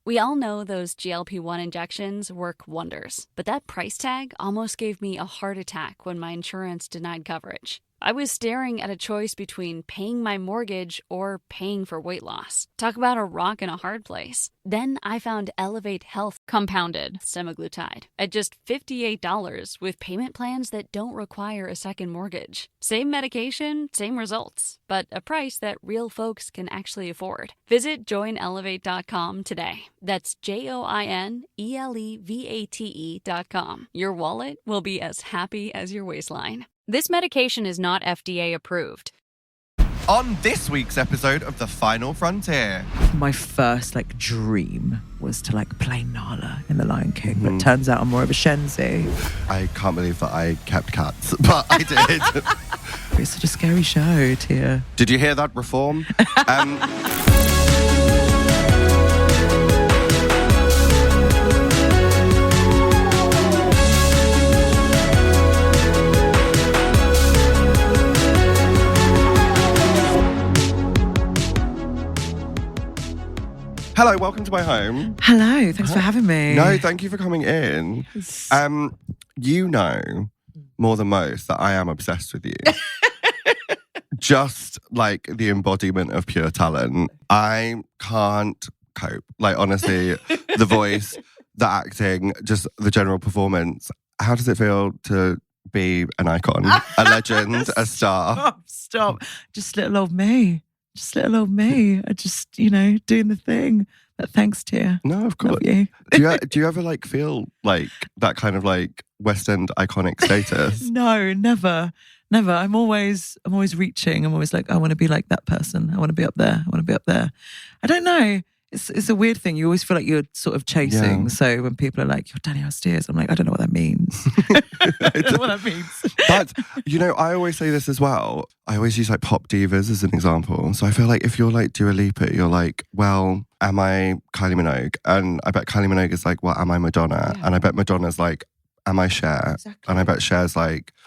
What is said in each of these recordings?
We all know those GLP-1 injections work wonders, but that price tag almost gave me a heart attack when my insurance denied coverage. I was staring at a choice between paying my mortgage or paying for weight loss. Talk about a rock in a hard place. Then I found Elevate Health compounded semaglutide at just $58 with payment plans that don't require a second mortgage. Same medication, same results, but a price that real folks can actually afford. Visit joinelevate.com today. That's JOINELEVATE.com. Your wallet will be as happy as your waistline. This medication is not FDA approved. On this week's episode of the Final FronTia. My first dream was to play Nala in The Lion King, but turns out I'm more of a Shenzi. I can't believe that I kept cats, but I did. It's such a scary show, Tia. Did you hear that, Reform? Hello, welcome to my home. Hello, thanks for having me. No, thank you for coming in. You know more than most that I am obsessed with you. Just like the embodiment of pure talent. I can't cope. Honestly, the voice, the acting, just the general performance. How does it feel to be an icon, a legend, a star? Stop. Just little old me. Just little old me. I just, doing the thing. But thanks, Tia. No, of course. Love you. Do you ever feel that kind of West End iconic status? No, never. I'm always reaching. I'm always I want to be like that person. I want to be up there. I want to be up there. I don't know. It's a weird thing. You always feel like you're sort of chasing. Yeah. So when people are like, you're Danielle Steers, I'm like, I don't know what that means. I don't know what that means. But, I always say this as well. I always use pop divas as an example. So I feel if you're Dua Lipa, you're well, am I Kylie Minogue? And I bet Kylie Minogue is well, am I Madonna? Yeah. And I bet Madonna's am I Cher? Exactly. And I bet Cher's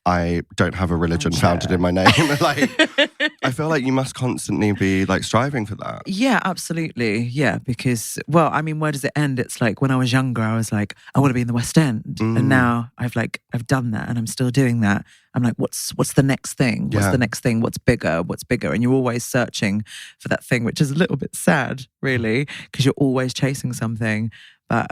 I don't have a religion founded in my name. I feel you must constantly be striving for that. Yeah, absolutely. Yeah, because, where does it end? It's when I was younger, I was I want to be in the West End. And now I've done that and I'm still doing that. I'm what's the next thing? What's the next thing? What's bigger? And you're always searching for that thing, which is a little bit sad, really, because you're always chasing something. But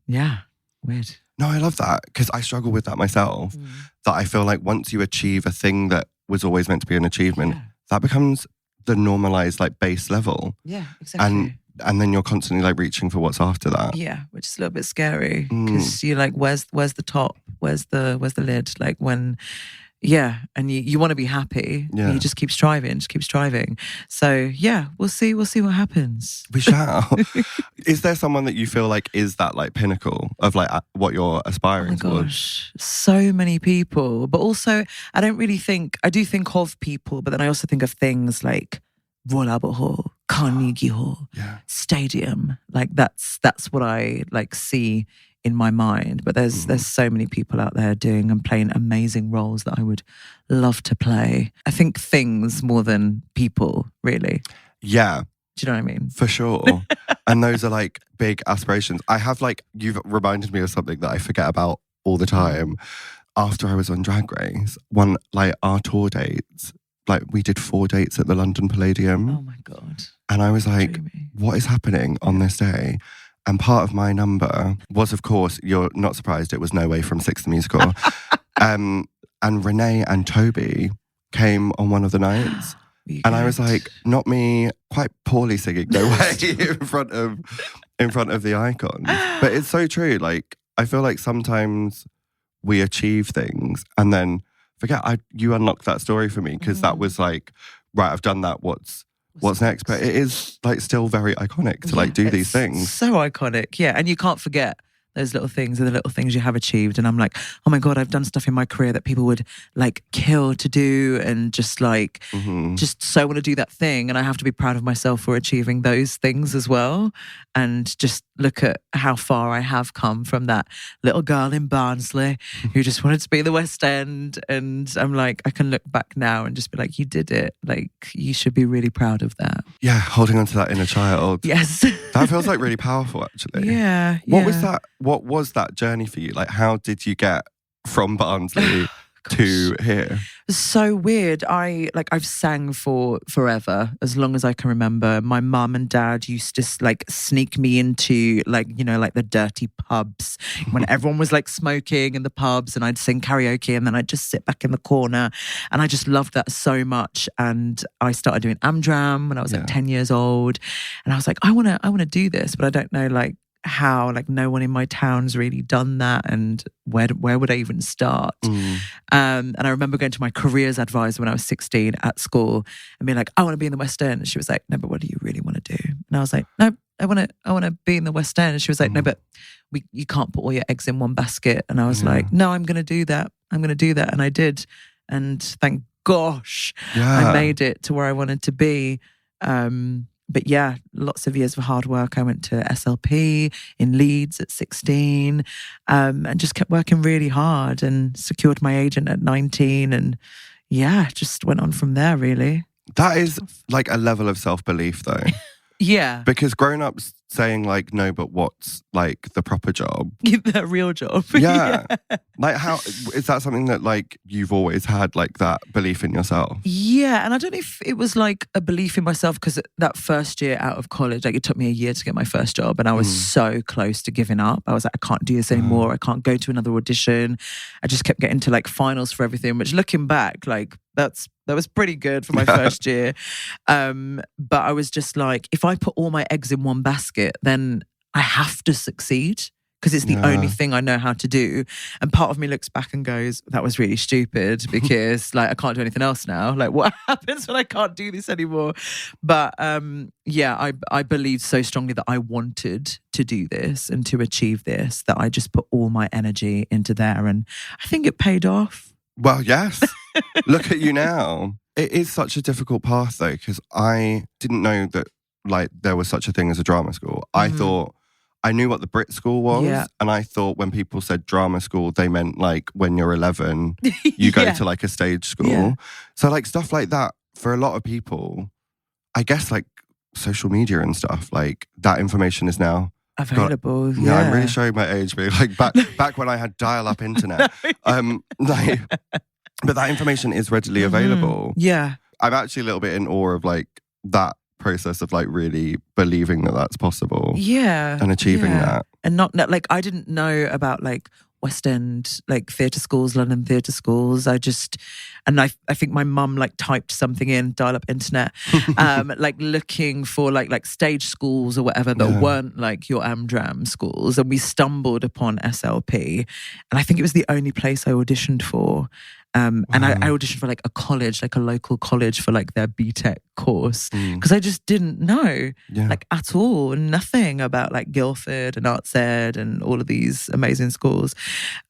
yeah, weird. No, I love that because I struggle with that myself. That I feel once you achieve a thing that was always meant to be an achievement, that becomes the normalized base level. Yeah, exactly. And then you're constantly reaching for what's after that. Yeah, which is a little bit scary because you're where's the top? Where's the lid? When. Yeah, and you want to be happy. Yeah. You just keep striving. So yeah, we'll see what happens. We shall. Is there someone that you feel is that pinnacle of what you're aspiring towards? Gosh, so many people. But also, I do think of people, but then I also think of things Royal Albert Hall, Carnegie Hall, Stadium. That's what I see in my mind, but there's so many people out there doing and playing amazing roles that I would love to play. I think things more than people, really. Yeah. Do you know what I mean? For sure. And those are big aspirations. I have you've reminded me of something that I forget about all the time. After I was on Drag Race, our tour dates, we did 4 dates at the London Palladium. Oh my God. And I was what is happening on this day? And part of my number was, of course, you're not surprised, it was No Way from Six the Musical. And Renee and Toby came on one of the nights. And I was not me, quite poorly singing No Way in front of the icons. But it's so true. I feel sometimes we achieve things and then forget, you unlocked that story for me because that was right, I've done that, what's next? But it is still very iconic to do these things. So iconic, yeah. And you can't forget Those little things are the little things you have achieved. And I'm like, oh my God, I've done stuff in my career that people would like kill to do, and just like, just so want to do that thing. And I have to be proud of myself for achieving those things as well. And just look at how far I have come from that little girl in Barnsley who just wanted to be in the West End. And I'm like, I can look back now and just be like, you did it. Like, you should be really proud of that. Yeah, holding on to that inner child. Yes. That feels like really powerful, actually. Yeah. What was that journey for you? Like, how did you get from Barnsley to here? So weird. I've sang for forever, as long as I can remember. My mum and dad used to like sneak me into like the dirty pubs when everyone was like smoking in the pubs, and I'd sing karaoke, and then I'd just sit back in the corner, and I just loved that so much. And I started doing Amdram when I was like 10 years old, and I was like, I want to do this, but I don't know like how, like no one in my town's really done that, and where would I even start? And I remember going to my careers advisor when I was 16 at school and being like, I want to be in the West End. And she was like, no, but what do you really want to do? And I was like, no, I want to be in the West End. And she was like, no, but you can't put all your eggs in one basket. And I was like, no, I'm going to do that. I'm going to do that. And I did. And thank gosh, I made it to where I wanted to be. But yeah, lots of years of hard work. I went to SLP in Leeds at 16, and just kept working really hard, and secured my agent at 19, and just went on from there, really. That is like a level of self-belief though. Yeah. Because grown-ups saying like, no, but what's like the proper job? The real job. Yeah. Like, how is that something that like you've always had, like that belief in yourself? Yeah. And I don't know if it was like a belief in myself, because that first year out of college, like it took me a year to get my first job, and I was so close to giving up. I was like, I can't do this anymore. I can't go to another audition. I just kept getting to like finals for everything, which looking back, like that was pretty good for my first year. But I was just like, if I put all my eggs in one basket, then I have to succeed, because it's the only thing I know how to do. And part of me looks back and goes, that was really stupid, because like I can't do anything else now. Like, what happens when I can't do this anymore? But I believed so strongly that I wanted to do this and to achieve this, that I just put all my energy into there. And I think it paid off. Well, yes. Look at you now. It is such a difficult path though, because I didn't know that like there was such a thing as a drama school. I thought, I knew what the Brit school was, and I thought when people said drama school, they meant like when you're 11, you go to like a stage school. Yeah. So like stuff like that, for a lot of people, I guess like social media and stuff, like that information is now available. Yeah, I'm really showing my age, but like back when I had dial-up internet. But that information is readily available. Yeah. I'm actually a little bit in awe of like that process of like really believing that that's possible. Yeah. And achieving that. And not like, I didn't know about like West End, like theatre schools, London theatre schools. I think my mum like typed something in dial-up internet, like looking for like stage schools or whatever that weren't like your Amdram schools. And we stumbled upon SLP. And I think it was the only place I auditioned for. And I auditioned for like a college, like a local college, for like their BTEC course, because I just didn't know like at all, nothing about like Guildford and Arts Ed and all of these amazing schools.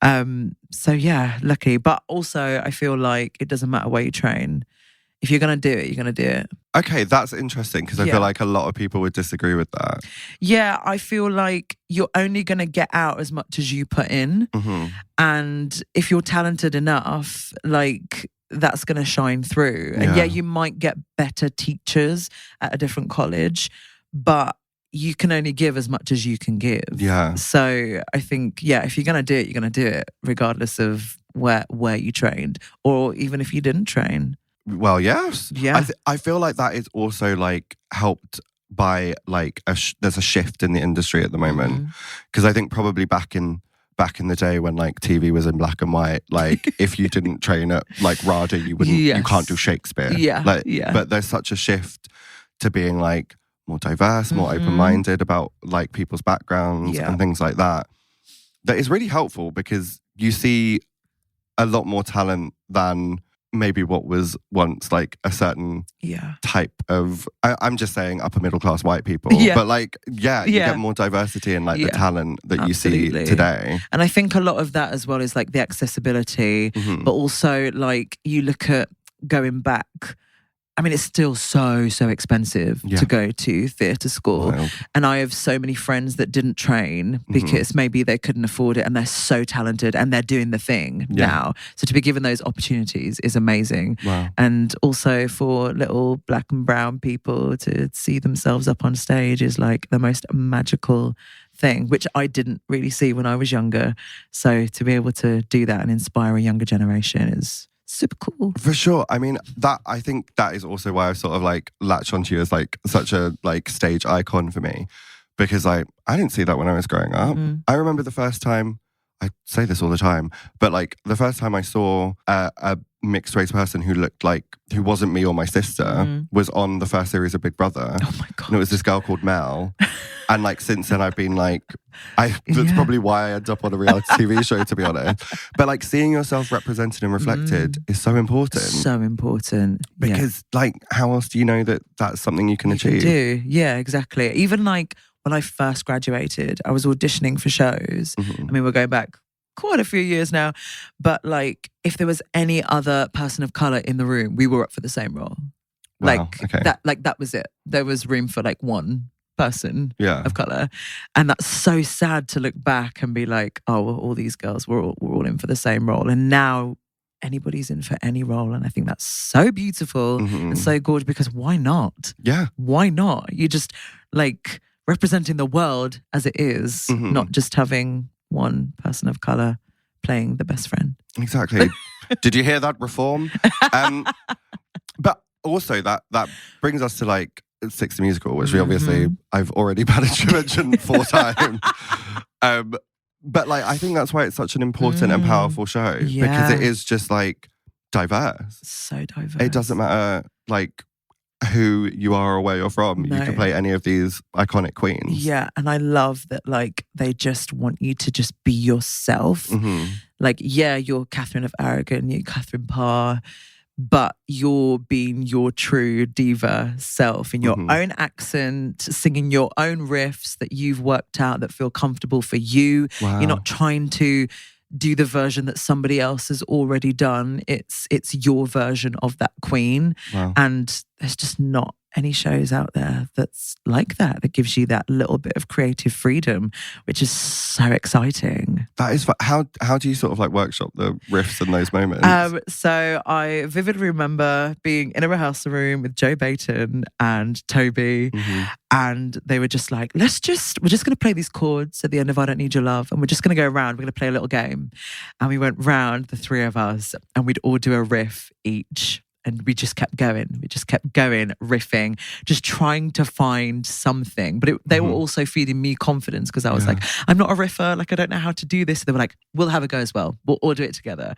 So yeah, lucky. But also I feel like it doesn't matter where you train. If you're going to do it, you're going to do it. Okay, that's interesting, because I feel like a lot of people would disagree with that. Yeah, I feel like you're only going to get out as much as you put in. And if you're talented enough, like that's going to shine through. And you might get better teachers at a different college, but you can only give as much as you can give. Yeah. So I think, if you're going to do it, you're going to do it, regardless of where you trained, or even if you didn't train. Well, yes. Yeah. I feel like that is also like helped by like there's a shift in the industry at the moment, because I think probably back in the day when like TV was in black and white, like if you didn't train at like RADA, you wouldn't. You can't do Shakespeare. But there's such a shift to being like more diverse, more open-minded about like people's backgrounds and things like that. That is really helpful, because you see a lot more talent than maybe what was once like a certain type of, I'm just saying upper middle class white people, but like, you get more diversity in like the talent that you see today. And I think a lot of that as well is like the accessibility, but also like you look at going back, I mean, it's still so expensive to go to theatre school. Wild. And I have so many friends that didn't train because maybe they couldn't afford it, and they're so talented and they're doing the thing now. So to be given those opportunities is amazing. Wow. And also for little black and brown people to see themselves up on stage is like the most magical thing, which I didn't really see when I was younger. So to be able to do that and inspire a younger generation is super cool. For sure. I mean, I think that is also why I've sort of like latched onto you as like such a like stage icon for me, because I didn't see that when I was growing up. I remember the first time, I say this all the time, but like the first time I saw a mixed race person who wasn't me or my sister was on the first series of Big Brother. Oh my God. And it was this girl called Mel. And like since then I've been like, that's probably why I end up on a reality TV show, to be honest. But like seeing yourself represented and reflected is so important. So important. Because like how else do you know that that's something you can achieve? Yeah, exactly. Even like when I first graduated, I was auditioning for shows. I mean, we're going back quite a few years now. But like if there was any other person of colour in the room, we were up for the same role. Wow, that was it. There was room for like one person of colour. And that's so sad to look back and be like, oh, well, all these girls were all in for the same role. And now anybody's in for any role. And I think that's so beautiful and so gorgeous, because why not? Yeah. Why not? You just like representing the world as it is, not just having one person of colour playing the best friend. Exactly. Did you hear that, reform? But also that brings us to like Six the Musical, which we obviously I've already managed to mention 4 times. But like I think that's why it's such an important and powerful show, because it is just like diverse. So diverse. It doesn't matter like who you are or where you're from. No. You can play any of these iconic queens. Yeah, and I love that like they just want you to just be yourself. Like, you're Catherine of Aragon, you're Catherine Parr, but you're being your true diva self in your own accent, singing your own riffs that you've worked out that feel comfortable for you. Wow. You're not trying to do the version that somebody else has already done. It's your version of that queen. Wow. And there's just not any shows out there that's like that gives you that little bit of creative freedom, which is so exciting. That is, how do you sort of like workshop the riffs in those moments? So I vividly remember being in a rehearsal room with Joe Bayton and Toby, and they were just like, we're just going to play these chords at the end of I Don't Need Your Love, and we're just going to go around, we're going to play a little game. And we went round, the 3 of us, and we'd all do a riff each. And we just kept going. Riffing, just trying to find something. But they were also feeding me confidence, because I was like, I'm not a riffer. Like, I don't know how to do this. So they were like, we'll have a go as well. We'll all do it together.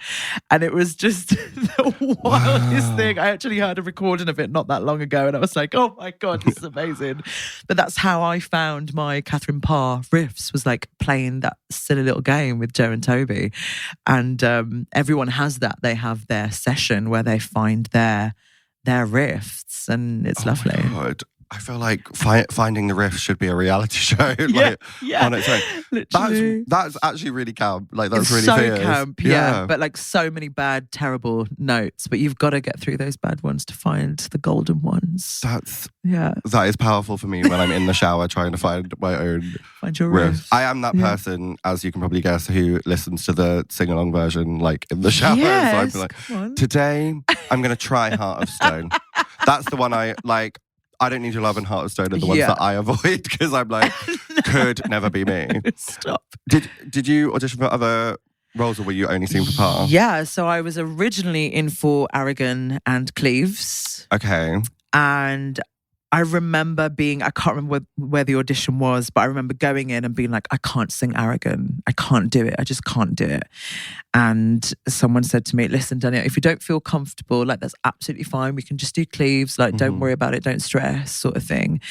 And it was just the wildest thing. I actually heard a recording of it not that long ago. And I was like, oh my God, this is amazing. But that's how I found my Catherine Parr riffs, was like playing that silly little game with Joe and Toby. And everyone has that. They have their session where they find their riffs, and it's lovely. My God. I feel like finding the riffs should be a reality show on its own. Literally. That's actually really camp. Like that's it's really so fierce. camp, yeah. But like so many bad, terrible notes. But you've got to get through those bad ones to find the golden ones. That is powerful for me when I'm in the shower trying to find my own your riff. I am that person, as you can probably guess, who listens to the sing-along version like in the shower. Yes, so I'm like, today I'm going to try Heart of Stone. That's the one I like. I Don't Need Your Love and Heart of Stone are the ones that I avoid, because I'm like, could never be me. Stop. Did you audition for other roles, or were you only seen for Parr? Yeah, so I was originally in for Aragon and Cleves. Okay. And I remember I can't remember where the audition was, but I remember going in and being like, I can't sing Aragon. I can't do it. I just can't do it. And someone said to me, listen, Danielle, if you don't feel comfortable, like that's absolutely fine. We can just do Cleves. Like, don't worry about it. Don't stress, sort of thing.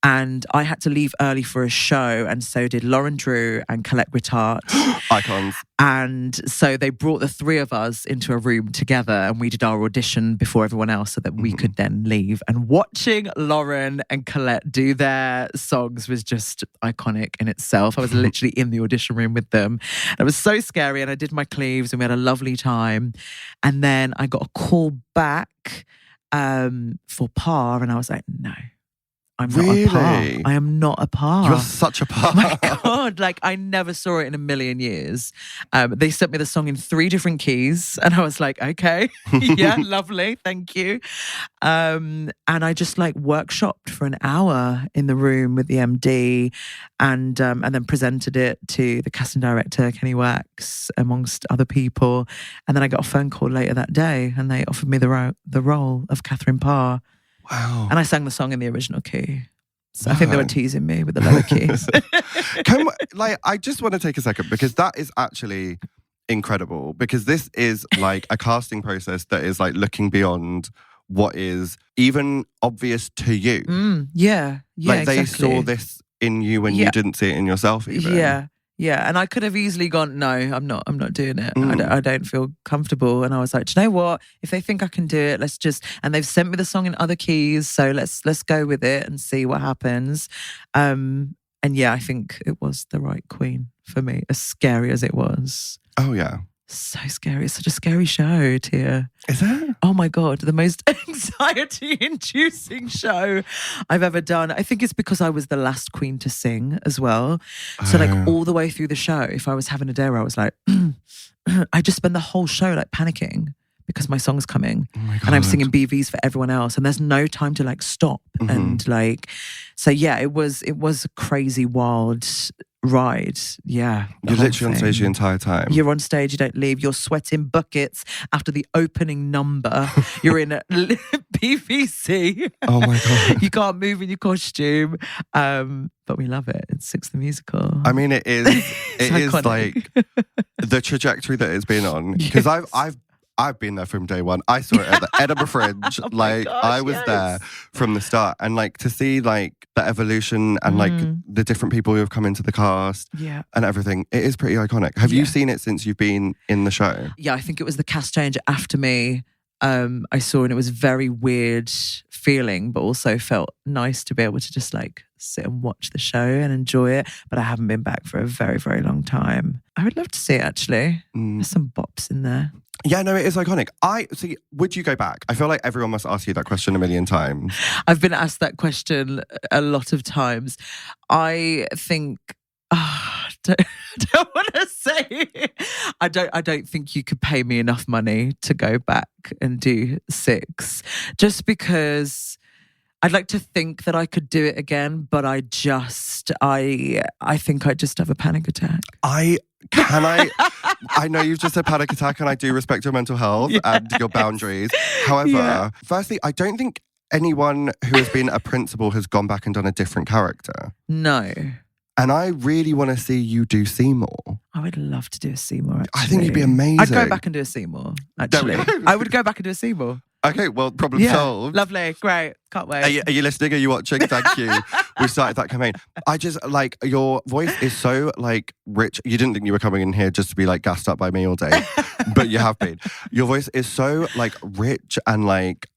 And I had to leave early for a show. And so did Lauren Drew and Colette Guittart. Icons. And so they brought the three of us into a room together and we did our audition before everyone else so that we could then leave. And watching Lauren and Colette do their songs was just iconic in itself. I was literally in the audition room with them. It was so scary. And I did my Cleves and we had a lovely time. And then I got a call back for Parr and I was like, no. I'm not a Parr. I am not a Parr. You're such a Parr. Oh my God. Like, I never saw it in a million years. They sent me the song in 3 different keys. And I was like, okay, yeah, lovely. Thank you. And I just like workshopped for an hour in the room with the MD and then presented it to the casting director, Kenny Wax, amongst other people. And then I got a phone call later that day and they offered me the role of Catherine Parr. Wow. And I sang the song in the original key. So I think they were teasing me with the lower keys. I just want to take a second because that is actually incredible because this is like a casting process that is like looking beyond what is even obvious to you. Yeah, like exactly. They saw this in you when you didn't see it in yourself even. Yeah, and I could have easily gone, no, I'm not doing it. I don't feel comfortable. And I was like, do you know what? If they think I can do it, let's just, and they've sent me the song in other keys, so let's go with it and see what happens. And yeah, I think it was the right queen for me, as scary as it was. Oh yeah. So scary. It's such a scary show, Tia. Is it? Oh my God, the most anxiety-inducing show I've ever done. I think it's because I was the last queen to sing as well. So like all the way through the show, if I was having a day where I was like, I just spend the whole show like panicking because my song's coming and I'm singing BVs for everyone else and there's no time to like stop and like, so yeah, it was a crazy, wild ride. Yeah. You're literally on stage the entire time. You're on stage, you don't leave. You're sweating buckets after the opening number. You're in a PVC. Oh my God. You can't move in your costume. But we love it. It's Six the Musical. I mean, it is like the trajectory that it's been on. Because I've been there from day one. I saw it at the Edinburgh Fringe. I was there from the start. And like to see like the evolution and like the different people who have come into the cast and everything, it is pretty iconic. Have you seen it since you've been in the show? Yeah, I think it was the cast change after me. I saw and it was very weird feeling, but also felt nice to be able to just like sit and watch the show and enjoy it. But I haven't been back for a very, very long time. I would love to see it actually. There's some bops in there. Yeah, no, it is iconic. Would you go back? I feel like everyone must ask you that question a million times. I've been asked that question a lot of times. I think, don't want to say. I don't think you could pay me enough money to go back and do Six, just because I'd like to think that I could do it again, but I think I'd just have a panic attack. I know you've just said panic attack and I do respect your mental health and your boundaries. However, firstly, I don't think anyone who has been a principal has gone back and done a different character. No. And I really want to see you do Seymour. I would love to do a Seymour, actually. I think you'd be amazing. I'd go back and do a Seymour, actually. I would go back and do a Seymour. Okay, well, problem solved. Lovely, great, can't wait. Are you listening? Are you watching? Thank you. We started that campaign. I just, like, your voice is so, like, rich. You didn't think you were coming in here just to be, like, gassed up by me all day, but you have been. Your voice is so, like, rich and, like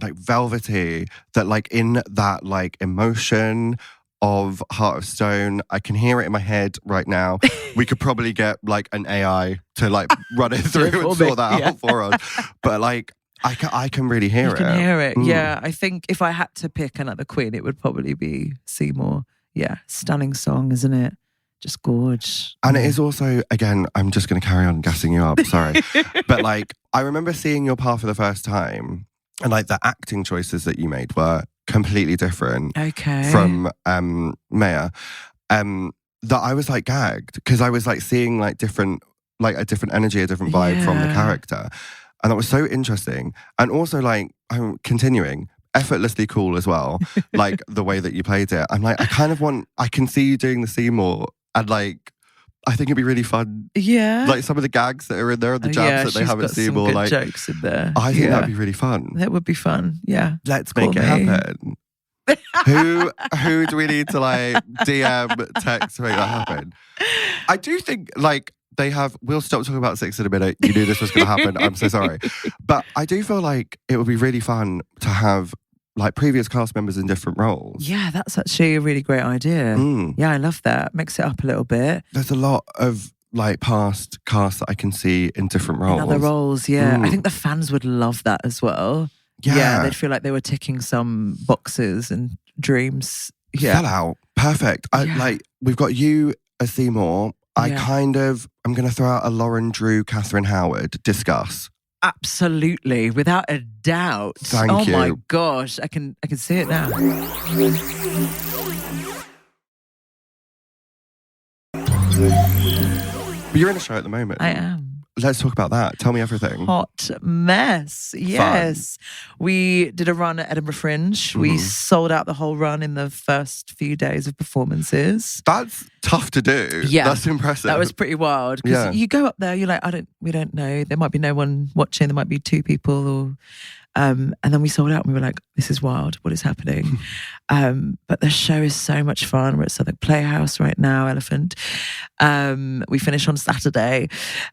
velvety that, like, in that, like, emotion of Heart of Stone, I can hear it in my head right now. We could probably get, like, an AI to, like, run it through and sort that out for us. But, like, I can really hear it. You can hear it, yeah. I think if I had to pick another queen, it would probably be Seymour. Yeah, stunning song, isn't it? Just gorge. And it is also, again, I'm just going to carry on gassing you up, sorry. But like, I remember seeing your part for the first time and like the acting choices that you made were completely different from Maya. That I was like gagged because I was like seeing like different, like a different energy, a different vibe from the character. And that was so interesting. And also, like, I'm continuing, effortlessly cool as well. Like, the way that you played it. I'm like, I can see you doing the Seymour. And, like, I think it'd be really fun. Yeah. Like some of the gags that are in there and the jabs that they haven't seen more. Like jokes in there. I think that'd be really fun. That would be fun. Yeah. Let's make it happen. Who do we need to like DM, text to make that happen? I do think like we'll stop talking about Six in a minute. You knew this was going to happen. I'm so sorry. But I do feel like it would be really fun to have like previous cast members in different roles. Yeah, that's actually a really great idea. Yeah, I love that. Mix it up a little bit. There's a lot of like past casts that I can see in different roles. In other roles, yeah. I think the fans would love that as well. Yeah, they'd feel like they were ticking some boxes and dreams. Yeah. Fell out. Perfect. We've got you as Seymour. I'm going to throw out a Lauren Drew, Catherine Howard. Discuss. Absolutely, without a doubt. Thank you. Oh my gosh, I can see it now. But you're in a show at the moment. I am. Let's talk about that. Tell me everything. Hot mess. Yes. Fun. We did a run at Edinburgh Fringe. We sold out the whole run in the first few days of performances. That's tough to do. Yeah. That's impressive. That was pretty wild. Because you go up there, you're like, we don't know. There might be no one watching. There might be 2 people or... and then we sold out and we were like, this is wild. What is happening? But the show is so much fun. We're at Southwark Playhouse right now, Elephant. We finish on Saturday.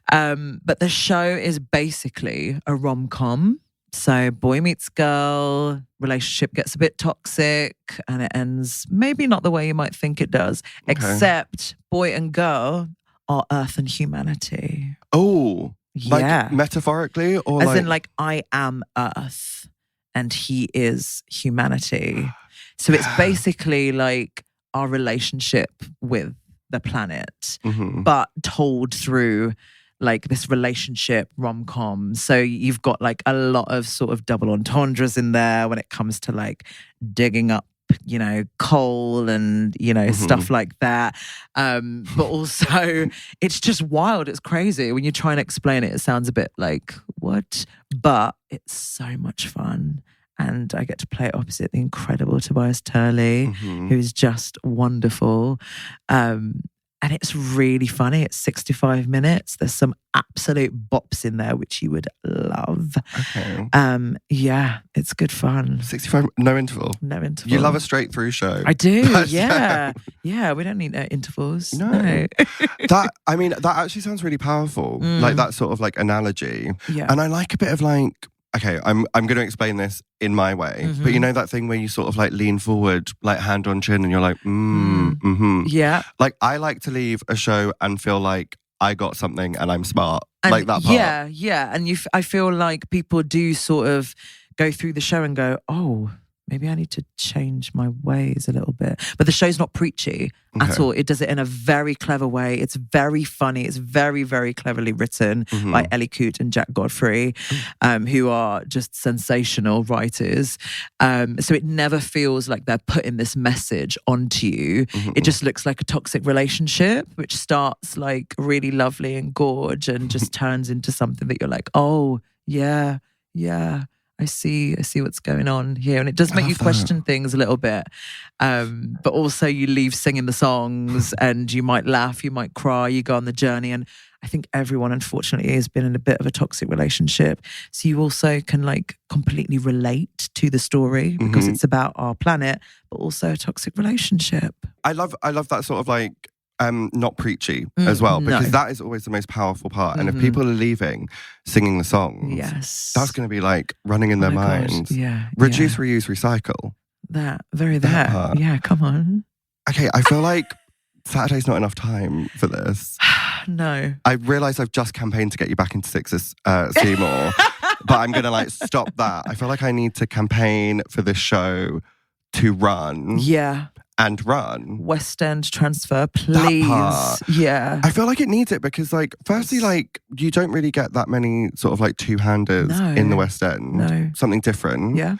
But the show is basically a rom-com. So boy meets girl, relationship gets a bit toxic and it ends maybe not the way you might think it does, except boy and girl are Earth and humanity. Oh, like metaphorically or as in like I am Earth and he is humanity. So it's basically like our relationship with the planet, but told through like this relationship rom-com. So you've got like a lot of sort of double entendres in there when it comes to like digging up, you know, coal and, you know, stuff like that. But also it's just wild. It's crazy. When you try and explain it, it sounds a bit like, what? But it's so much fun. And I get to play opposite the incredible Tobias Turley, who's just wonderful. And it's really funny. It's 65 minutes. There's some absolute bops in there, which you would love. Okay. Yeah, it's good fun. 65, no interval? No interval. You love a straight through show. I do, yeah. Yeah, we don't need intervals. No. That actually sounds really powerful. Like that sort of like analogy. Yeah. And I like a bit of like, okay, I'm going to explain this in my way. But you know that thing where you sort of like lean forward, like hand on chin and you're like, Yeah. Like I like to leave a show and feel like I got something and I'm smart. And like that part. Yeah. And I feel like people do sort of go through the show and go, oh, maybe I need to change my ways a little bit. But the show's not preachy at all. It does it in a very clever way. It's very funny. It's very, very cleverly written by Ellie Coote and Jack Godfrey, who are just sensational writers. So it never feels like they're putting this message onto you. It just looks like a toxic relationship, which starts like really lovely and gorge and just turns into something that you're like, oh, yeah. I see what's going on here. And it does make you question things a little bit. But also you leave singing the songs and you might laugh, you might cry, you go on the journey. And I think everyone, unfortunately, has been in a bit of a toxic relationship. So you also can like completely relate to the story because it's about our planet, but also a toxic relationship. I love that sort of like, not preachy as well, because that is always the most powerful part. And if people are leaving singing the songs, that's going to be like running in their minds. Yeah. Reduce, reuse, recycle. That part. Yeah, come on. Okay, I feel like Saturday's not enough time for this. No. I realise I've just campaigned to get you back into Six's Seymour, but I'm going to like stop that. I feel like I need to campaign for this show to run. Yeah. And run. West End transfer, please. Yeah. I feel like it needs it because, like, firstly, like, you don't really get that many sort of like two-handers in the West End. No. Something different. Yeah.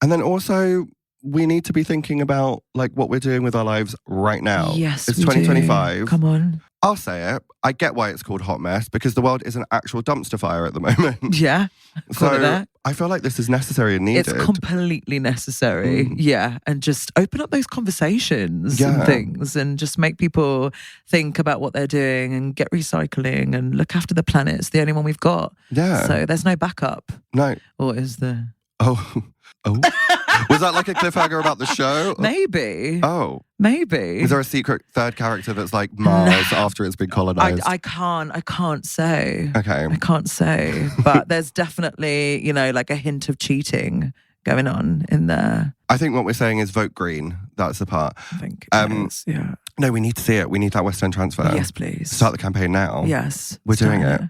And then also, we need to be thinking about like what we're doing with our lives right now. Yes, it's 2025. Come on. I'll say it. I get why it's called Hot Mess, because the world is an actual dumpster fire at the moment. Yeah. So I feel like this is necessary and needed. It's completely necessary. Yeah. And just open up those conversations and things, and just make people think about what they're doing and get recycling and look after the planet. It's the only one we've got. Yeah. So there's no backup. No. Or is there? Oh. Was that like a cliffhanger about the show? Maybe. Oh. Maybe. Is there a secret third character that's like Mars after it's been colonized? I can't say. Okay. I can't say. But there's definitely, you know, like a hint of cheating going on in there. I think what we're saying is vote green. That's the part. I think it is, yeah. No, we need to see it. We need that West End transfer. Yes, please. Start the campaign now. Yes. We're doing it.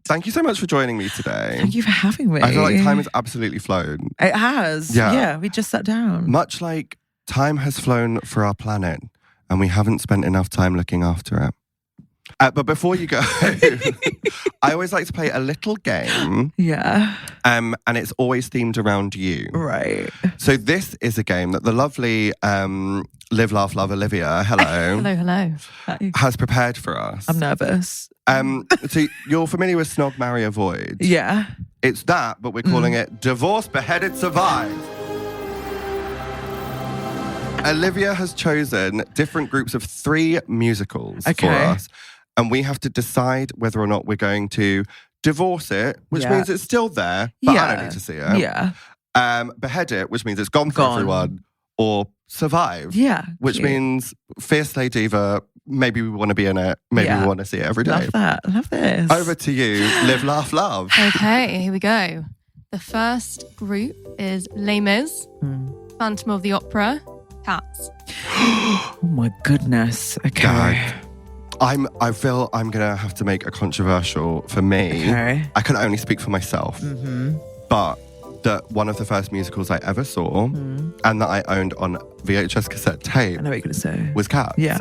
Thank you so much for joining me today. Thank you for having me. I feel like time has absolutely flown. It has. Yeah, we just sat down. Much like time has flown for our planet and we haven't spent enough time looking after it. But before you go, I always like to play a little game. Yeah. And it's always themed around you. Right. So this is a game that the lovely Live, Laugh, Love Olivia, hello. Hello. Hi. Has prepared for us. I'm nervous. So you're familiar with Snog, Marry, Avoid? Yeah. It's that, but we're calling it Divorce, Beheaded, Survive. Olivia has chosen different groups of 3 musicals for us. And we have to decide whether or not we're going to divorce it, which means it's still there, but I don't need to see it. Yeah. Behead it, which means it's gone for everyone. Or survive. Yeah. Which means Fierce Slay Diva, maybe we want to be in it. Maybe we want to see it every day. Love that. Love this. Over to you. Live, laugh, love. Okay, here we go. The first group is Les Mis, Phantom of the Opera, Cats. Oh my goodness. Okay. God. I feel I'm going to have to make a controversial for me. Okay. I can only speak for myself. But that one of the first musicals I ever saw and that I owned on VHS cassette tape I know what you're going to say. was Cats. Yeah.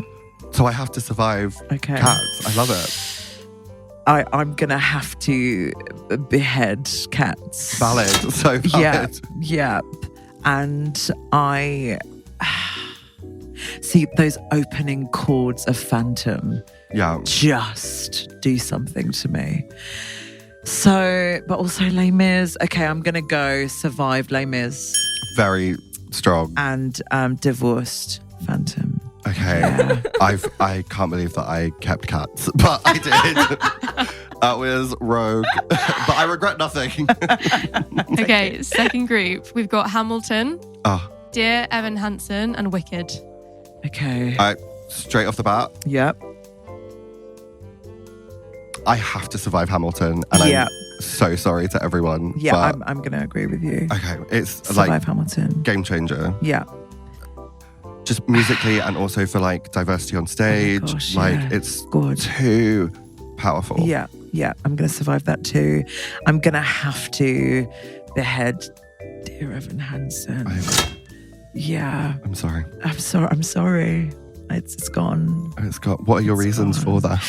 So I have to survive Cats. I love it. I'm going to have to behead Cats. Valid. So valid. Yeah. And I... See, those opening chords of Phantom just do something to me. So, but also Les Mis. Okay, I'm going to go survived Les Mis. Very strong. And divorced Phantom. Okay. Yeah. I can't believe that I kept Cats, but I did. That was rogue. But I regret nothing. Okay, second group. We've got Hamilton, Dear Evan Hansen, and Wicked. Okay. Straight off the bat. Yep. I have to survive Hamilton, and I'm so sorry to everyone. Yeah, I'm going to agree with you. Okay, it's survive like Hamilton. Game changer. Yeah. Just musically and also for like diversity on stage. Oh gosh, it's good. Too powerful. Yeah, I'm going to survive that too. I'm going to have to behead Dear Evan Hansen. Yeah. I'm sorry. I'm sorry. It's gone. It's got. What are your reasons for that?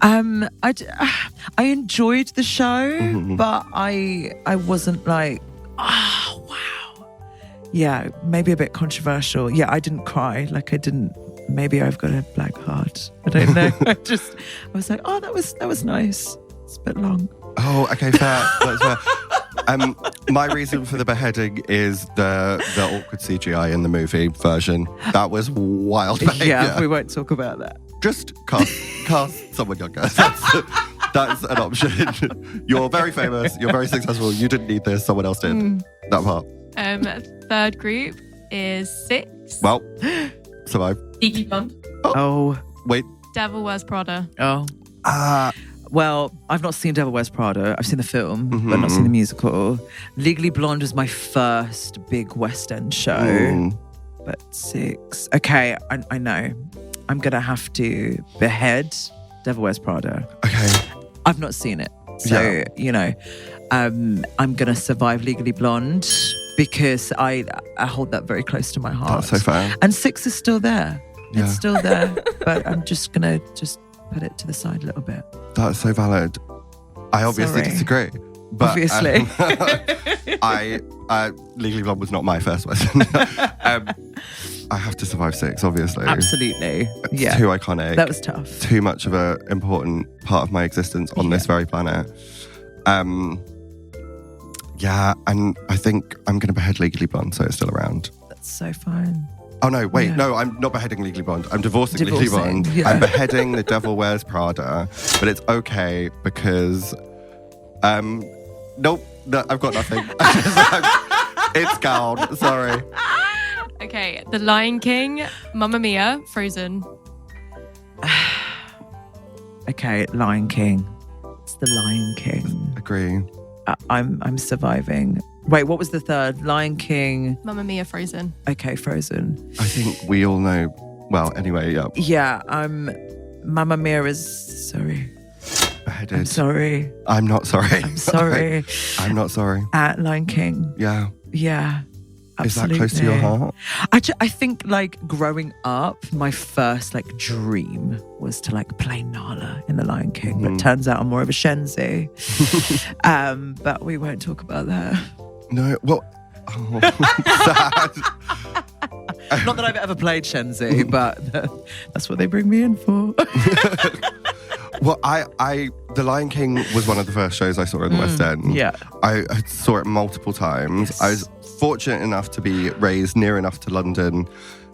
I enjoyed the show, but I wasn't like, oh wow. Yeah, maybe a bit controversial. Yeah, I didn't cry. Like I didn't. Maybe I've got a black heart. I don't know. I was like, oh, that was nice. It's a bit long. Oh, okay, fair. That's fair. My reason for the beheading is the awkward CGI in the movie version. That was wild behavior. Yeah, we won't talk about that. Just cast someone younger. That's an option. You're very famous. You're very successful. You didn't need this. Someone else did. That part. Third group is Six. Well, survive. Legally Blonde. Oh. Wait. Devil Wears Prada. Oh. Well, I've not seen Devil Wears Prada. I've seen the film, but not seen the musical. Legally Blonde was my first big West End show. But Six. Okay, I know. I'm going to have to behead Devil Wears Prada. Okay. I've not seen it. So, you know, I'm going to survive Legally Blonde because I hold that very close to my heart. That's so fair. And Six is still there. Yeah. It's still there. But I'm just going to put it to the side a little bit. That's so valid. I obviously disagree. But, obviously. Legally Blonde was not my first West End. I have to survive 6, obviously. Absolutely. It's Yeah. too iconic. That was tough. Too much of an important part of my existence on this very planet. Yeah, and I think I'm going to behead Legally Blonde, so it's still around. That's so fine. Oh, no, wait. Yeah. No, I'm not beheading Legally Blonde. I'm divorcing Legally Divorcing, Blonde. yeah. I'm beheading The Devil Wears Prada, but it's okay because... nope, no, I've got nothing. It's gone. Sorry. Okay, The Lion King, Mamma Mia, Frozen. Okay, Lion King. It's The Lion King. Agree. I'm surviving. Wait, what was the third? Lion King. Mamma Mia, Frozen. Okay, Frozen. I think we all know. Well, anyway, yeah. Yeah, Mamma Mia is sorry. Beheaded. I'm sorry. I'm not sorry. I'm sorry. I'm not sorry. Lion King. Yeah. Yeah. Absolutely. Is that close to your heart? I think like growing up, my first like dream was to like play Nala in The Lion King. But it turns out I'm more of a Shenzi. But we won't talk about that. No, well, sad. Not that I've ever played Shenzi, but that's what they bring me in for. Well, The Lion King was one of the first shows I saw in the West End. Yeah. I saw it multiple times. Yes. I was fortunate enough to be raised near enough to London,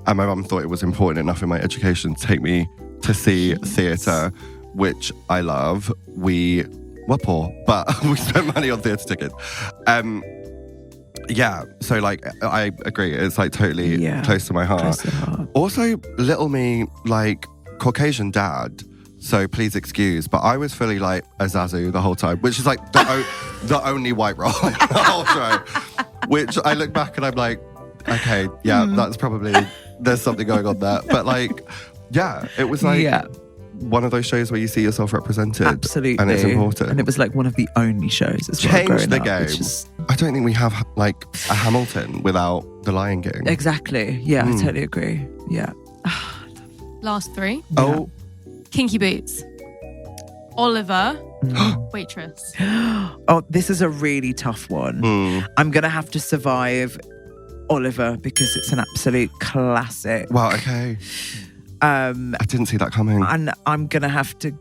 and my mum thought it was important enough in my education to take me to see theatre, which I love. We were poor, but we spent money on theatre tickets. Yeah, so like I agree. It's like totally close to my heart. Close to the heart. Also, little me, like Caucasian dad. So please excuse, but I was fully like a Zazu the whole time, which is like the only white role in the whole show. Which I look back and I'm like, okay, yeah, that's probably, there's something going on there. But like, yeah, it was like one of those shows where you see yourself represented. Absolutely. And it's important. And it was like one of the only shows as well. Changed the growing up, game. which is... I don't think we have like a Hamilton without The Lion King. Exactly. Yeah, I totally agree. Yeah. Last 3. Oh. Kinky Boots. Oliver. Waitress. Oh, this is a really tough one. I'm going to have to survive Oliver because it's an absolute classic. Wow, okay. I didn't see that coming. And I'm going to have to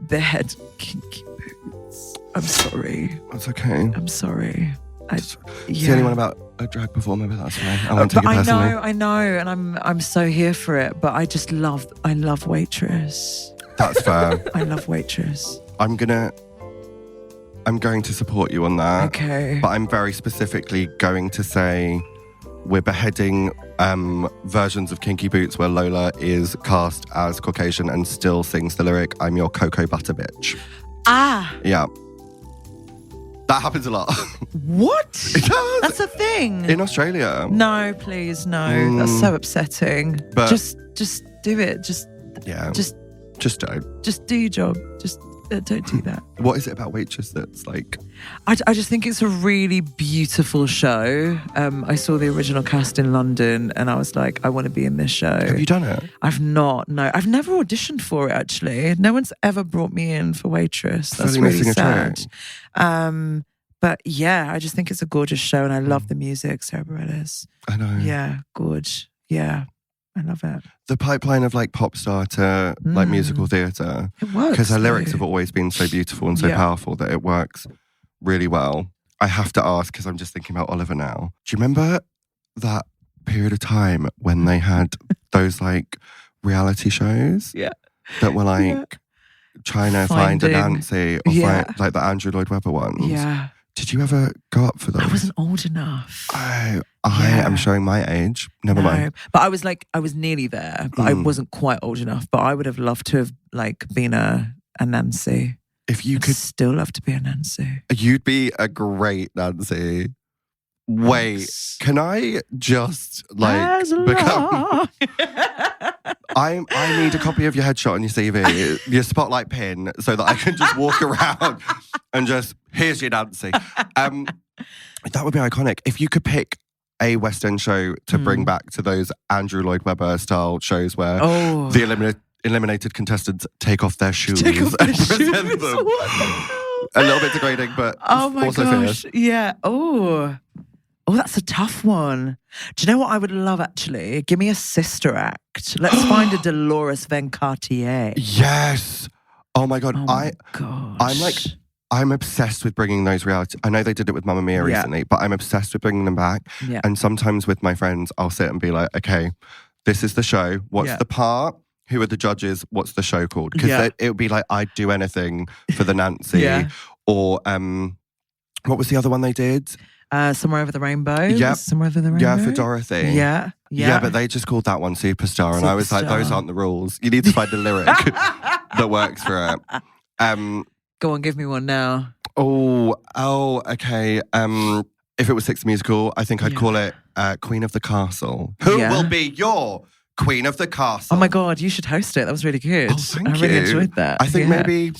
behead Kinky Boots. I'm sorry. That's okay. I'm sorry. See anyone about a drag performer, but that's fine. I won't take it personally. I know, and I'm so here for it. But I love Waitress. That's fair. I love Waitress. I'm going to support you on that. Okay. But I'm very specifically going to say we're beheading versions of Kinky Boots where Lola is cast as Caucasian and still sings the lyric, "I'm your cocoa butter bitch." Ah. Yeah. That happens a lot. What? It does. That's a thing. In Australia. No, please, no. That's so upsetting. But just do it. Just don't. Just do your job. Just don't do that. What is it about Waitress that's like... I just think it's a really beautiful show. I saw the original cast in London and I was like, I want to be in this show. Have you done it? I've not, no. I've never auditioned for it, actually. No one's ever brought me in for Waitress. That's really sad. But yeah, I just think it's a gorgeous show and I love the music, Sarah Bareilles. I know. Yeah, good. Yeah, I love it. The pipeline of like pop star to like musical theatre. It works. Because her lyrics have always been so beautiful and so powerful that it works really well. I have to ask, because I'm just thinking about Oliver now. Do you remember that period of time when they had those like reality shows? Yeah. That were like trying to find a Finding. Nancy or find, like the Andrew Lloyd Webber ones. Yeah. Did you ever go up for those? I wasn't old enough. I am showing my age. Never mind. But I was nearly there, but I wasn't quite old enough. But I would have loved to have like been a Nancy. If you I'd could, still love to be a Nancy. you'd be a great Nancy. Wait, Thanks. can I just like become? I need a copy of your headshot on your CV, your spotlight pin, so that I can just walk around and just, here's your Nancy. That would be iconic. If you could pick a West End show to bring back to those Andrew Lloyd Webber style shows where the eliminated contestants take off their shoes and present them. A little bit degrading, but oh my also gosh. fierce. Yeah. Oh. Oh, that's a tough one. Do you know what I would love, actually? Give me a sister act. Let's find a Dolores Vencartier. Yes. Oh my God. Oh my gosh. I'm obsessed with bringing those reality. I know they did it with Mamma Mia recently, but I'm obsessed with bringing them back. Yeah. And sometimes with my friends, I'll sit and be like, okay, this is the show. What's the part? Who are the judges? What's the show called? Because it would be like, I'd do anything for the Nancy. Or what was the other one they did? Somewhere Over the Rainbow. Yep. Somewhere Over the Rainbow. Yeah, for Dorothy. Yeah, but they just called that one Superstar. And I was like, those aren't the rules. You need to find a lyric that works for it. Go on, give me one now. Oh, okay. If it was Six Musical, I think I'd call it Queen of the Castle. Who will be your Queen of the Castle? Oh my God, you should host it. That was really good. Oh, thank you. I really enjoyed that. I think maybe,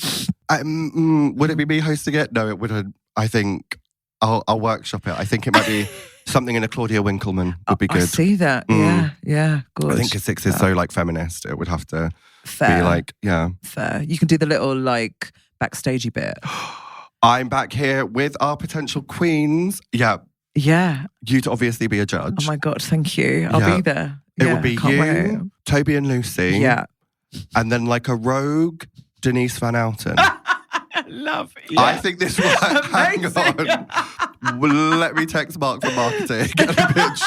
would it be me hosting it? No, it wouldn't. I think I'll workshop it. I think it might be something in a Claudia Winkleman would be good. I see that. Yeah, good. I think because Six is so like feminist, it would have to Fair. be like, Fair. You can do the little like backstagey bit. I'm back here with our potential queens. Yeah. You'd obviously be a judge. Oh my God, thank you. I'll be there. It would be you, wait. Toby and Lucy. Yeah. And then like a rogue Denise Van Outen. Love it. I think this will hang on. Let me text Mark for marketing. Get a pitch.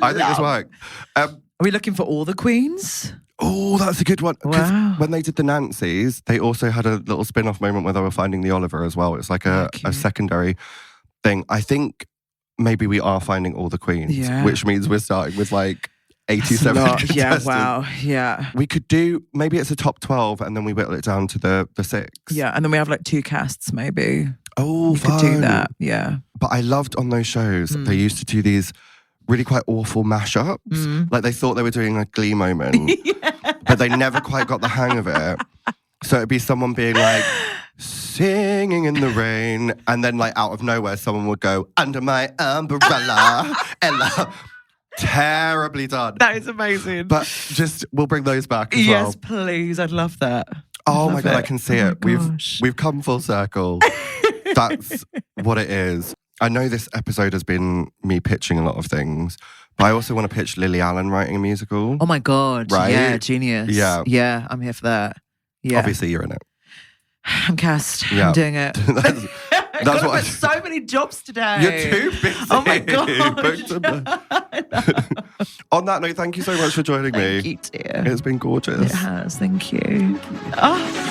I think this worked. Are we looking for all the queens? Oh, that's a good one. Because Wow. when they did the Nancys, they also had a little spin-off moment where they were finding the Oliver as well. It's like a secondary thing. I think maybe we are finding all the queens, which means we're starting with like 87 contestants. Yeah, wow. Yeah. We could do, maybe it's a top 12 and then we whittle it down to the 6. Yeah, and then we have like 2 casts maybe. Oh, we could do that, yeah. But I loved on those shows, they used to do these really quite awful mashups. Like they thought they were doing a Glee moment, but they never quite got the hang of it. So it'd be someone being like, singing in the rain, and then like out of nowhere, someone would go, under my umbrella, Ella. Terribly done. That is amazing. But just, we'll bring those back as well. Yes, please. I'd love that. Oh my God, I can see it. Gosh. We've come full circle. That's what it is. I know this episode has been me pitching a lot of things, but I also want to pitch Lily Allen writing a musical. Oh my God. Right? Yeah, genius. Yeah. Yeah, I'm here for that. Yeah. Obviously, you're in it. I'm cast. Yeah. I'm doing it. That's what so many jobs today. You're too busy. Oh my God. On that note, thank you so much for joining me. Thank you, dear. It's been gorgeous. It has. Thank you. Oh.